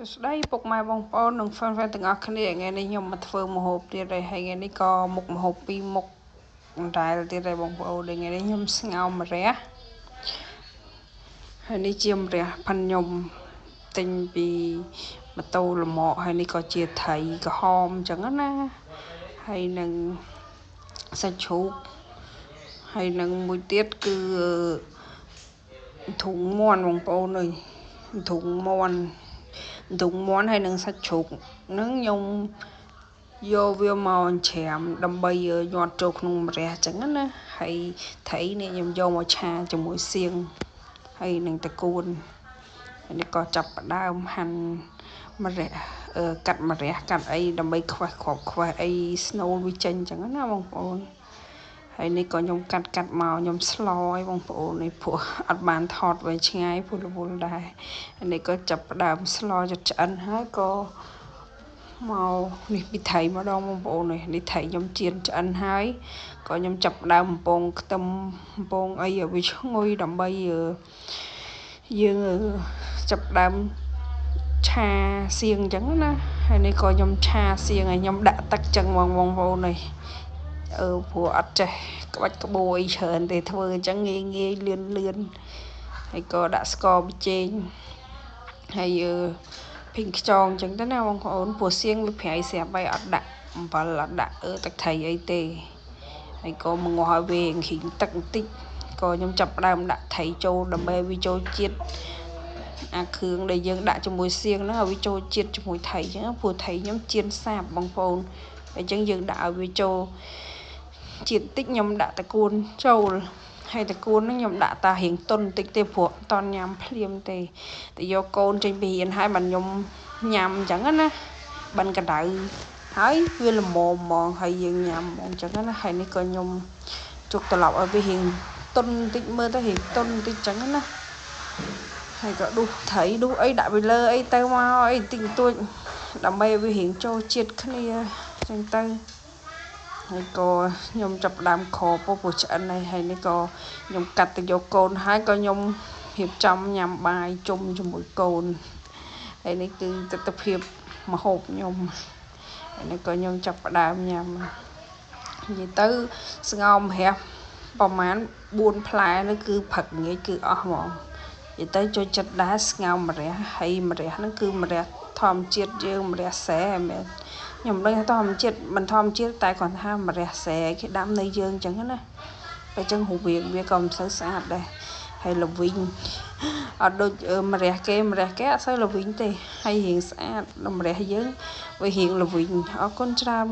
ស្ដីពុកម៉ែបងប្អូននិងហ្វេនទាំងអស់គ្នាថ្ងៃនេះខ្ញុំមកធ្វើម្ហូបទៀតហើយថ្ងៃនេះក៏មុខម្ហូបពីរមុខដែលទៀតហើយបងប្អូនថ្ងៃនេះខ្ញុំស្ងោរម្រះហើយនេះជាម្រះផាន់ខ្ញុំទិញពីម៉ូតូលម៉កហើយនេះក៏ជាត្រីក្រហមអញ្ចឹងណាហើយនឹងសាច់ជ្រូកហើយនឹងមួយទៀតគឺធុងមាន់បងប្អូនអើយធុងមាន់ហើយនឹងសាច់ជ្រូកហ្នឹងខ្ញុំយកវាមកច្រាមដើម្បីញាត់ចូលក្នុងម្រះអញ្ចឹងណាហើយត្រីនេះខ្ញុំយកមកឆាជាមួយសៀងហើយនឹងត្រកួនហើយនេះក៏ចាប់ផ្ដើមហាន់ម្រះកាត់ម្រះកាត់អីដើម្បីខ្វះគ្រាប់ខ្វះអីស្នូលវាចេញអញ្ចឹងណាបងប្អូនហើយនេះក៏ខ្ញុំកាត់មកខ្ញុំស្លឲ្យបងប្អូននេះព្រោះអត់បានថតវាឆ្ងាយព្រោះរវល់ដែរហើយនេះក៏ចាប់ផ្ដើមស្លចិត្តឆ្អិនហើយក៏មកនេះពីត្រីម្ដងបងប្អូននេះត្រីខ្ញុំចៀនឆ្អិនហើយក៏ខ្ញុំចាប់ផ្ដើមបំពងខ្ទឹមបំពងអីឲ្យវាឈ្ងុយដើម្បីយើងចាប់ផ្ដើមឆាសៀងអញ្ចឹងណាហើយនេះក៏ខ្ញុំឆាសៀងឲ្យខ្ញុំដាក់ទឹកចឹងបងប្អូនព្រោះអត់ចេះក្បាច់ក្បួរអីច្រើនទេធ្វើអញ្ចឹងងាយលឿនហើយក៏ដាក់ស្ករប៊ីចេងហើយភីងខ្យងអញ្ចឹងទៅណាបងប្អូនព្រោះសៀងវាប្រៃស្រាប់ហើយអត់ដាក់អំបិលអត់ដាក់ទឹកត្រីអីទេហើយក៏មកងាស់ឲ្យវាឃីងទឹកបន្តិចក៏ខ្ញុំចាប់ផ្ដើមដាក់ត្រីចូលដើម្បីវាចូលជាតិអាគ្រឿងដែលយើងដាក់ជាមួយសៀងហ្នឹងឲ្យវាចូលជាតិជាមួយត្រីអញ្ចឹងព្រោះត្រីខ្ញុំចៀនសាបបងប្អូនអញ្ចឹងយើងដាក់ឲ្យវាចូលជាតិតិចខ្ញុំដាក់ត្រកួនចូលហើយត្រកួនហ្នឹងខ្ញុំដាក់តារៀងទន់បន្តិចទេព្រោះអត់តញ៉ាំភ្លាមទេតែយកកូនចេញពីរៀនហើយមិនខ្ញុំញ៉ាំអញ្ចឹងណាបិណ្ឌកដៅហើយវាល្មមហ្មងហើយយើងញ៉ាំអញ្ចឹងណាហើយនេះក៏ខ្ញុំជុកត្រឡប់ឲ្យវារៀងទន់បន្តិចមើលទៅរៀងទន់បន្តិចអញ្ចឹងណាហើយក៏ដួសត្រីដួសអីដាក់ពីលើអីទៅមកអីបន្តិចបន្តួចដើម្បីឲ្យវារៀងចូលជាតិគ្នាអញ្ចឹងទៅហើយក៏ខ្ញុំចាប់ផ្ដើមខពោះឆ្អិនហើយនេះក៏ខ្ញុំកាត់ទៅយកកូនហើយក៏ខ្ញុំរៀបចំញ៉ាំបាយជុំជាមួយកូនហើយនេះគឺទស្សនភាពម្ហូបខ្ញុំហើយនេះក៏ខ្ញុំចាប់ផ្ដើមញ៉ាំនិយាយទៅស្ងោរម្រះប្រហែល4ផ្លែនោះគឺផឹកងាយគឺអស់ហ្មងនិយាយទៅចូលចិត្តដែរស្ងោរម្រះហើយម្រះហ្នឹងគឺម្រះធម្មជាតិយើងម្រះសែមែនខ្ញុំដឹងថាធម្មជាតិមិនធម្មជាតិតែគាត់ថាម្រះសែគេដាំនៅយើងអញ្ចឹងណាតែអញ្ចឹងរូបរាងវាក៏មិនសូវស្អាតដែរហើយល្វីងអត់ដូចម្រះគេអត់សូវល្វីងទេហើយរៀងស្អាតម្រះយើងវារៀងល្វីងអរគុណច្រើន